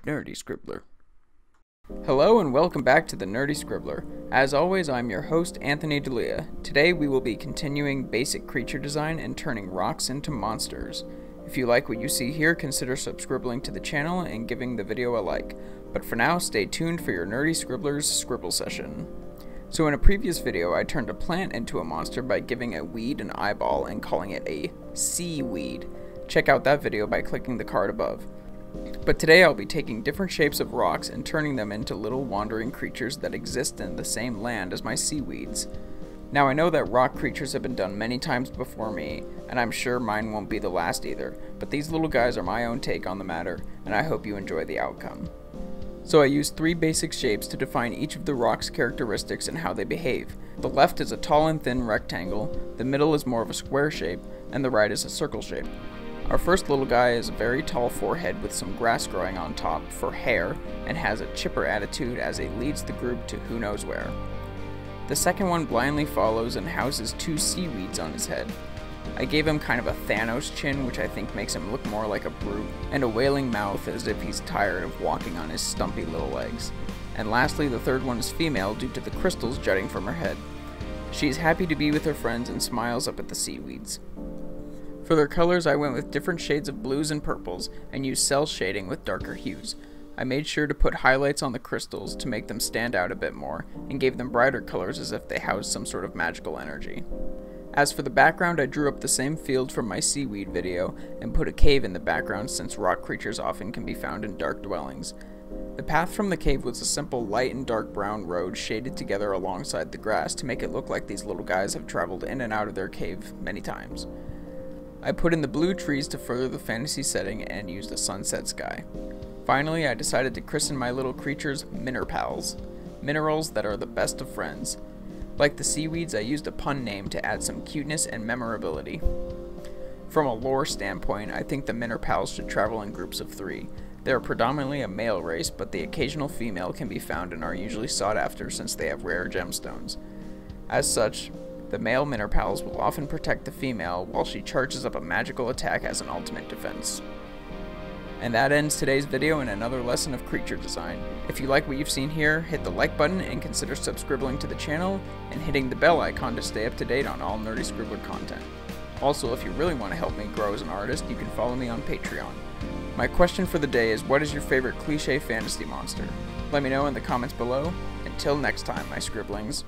Nerdy Scribbler. Hello and welcome back to the Nerdy Scribbler. As always, I'm your host, Anthony D'Elia. Today we will be continuing basic creature design and turning rocks into monsters. If you like what you see here, consider subscribing to the channel and giving the video a like. But for now, stay tuned for your Nerdy Scribbler's Scribble session. So in a previous video, I turned a plant into a monster by giving a weed an eyeball and calling it a seaweed. Check out that video by clicking the card above. But today I'll be taking different shapes of rocks and turning them into little wandering creatures that exist in the same land as my seaweeds. Now I know that rock creatures have been done many times before me, and I'm sure mine won't be the last either, but these little guys are my own take on the matter, and I hope you enjoy the outcome. So I used three basic shapes to define each of the rock's characteristics and how they behave. The left is a tall and thin rectangle, the middle is more of a square shape, and the right is a circle shape. Our first little guy is a very tall forehead with some grass growing on top for hair and has a chipper attitude as he leads the group to who knows where. The second one blindly follows and houses two seaweeds on his head. I gave him kind of a Thanos chin, which I think makes him look more like a brute, and a wailing mouth as if he's tired of walking on his stumpy little legs. And lastly, the third one is female due to the crystals jutting from her head. She is happy to be with her friends and smiles up at the seaweeds. For their colors, I went with different shades of blues and purples and used cell shading with darker hues. I made sure to put highlights on the crystals to make them stand out a bit more and gave them brighter colors as if they housed some sort of magical energy. As for the background, I drew up the same field from my seaweed video and put a cave in the background since rock creatures often can be found in dark dwellings. The path from the cave was a simple light and dark brown road shaded together alongside the grass to make it look like these little guys have traveled in and out of their cave many times. I put in the blue trees to further the fantasy setting and used a sunset sky. Finally, I decided to christen my little creatures Minerpals, minerals that are the best of friends. Like the seaweeds, I used a pun name to add some cuteness and memorability. From a lore standpoint, I think the Minerpals should travel in groups of 3. They are predominantly a male race, but the occasional female can be found and are usually sought after since they have rare gemstones. As such, the male Minerpals will often protect the female while she charges up a magical attack as an ultimate defense. And that ends today's video and another lesson of creature design. If you like what you've seen here, hit the like button and consider subscribing to the channel and hitting the bell icon to stay up to date on all Nerdy Scribbler content. Also, if you really want to help me grow as an artist, you can follow me on Patreon. My question for the day is, what is your favorite cliché fantasy monster? Let me know in the comments below. Until next time, my scribblings.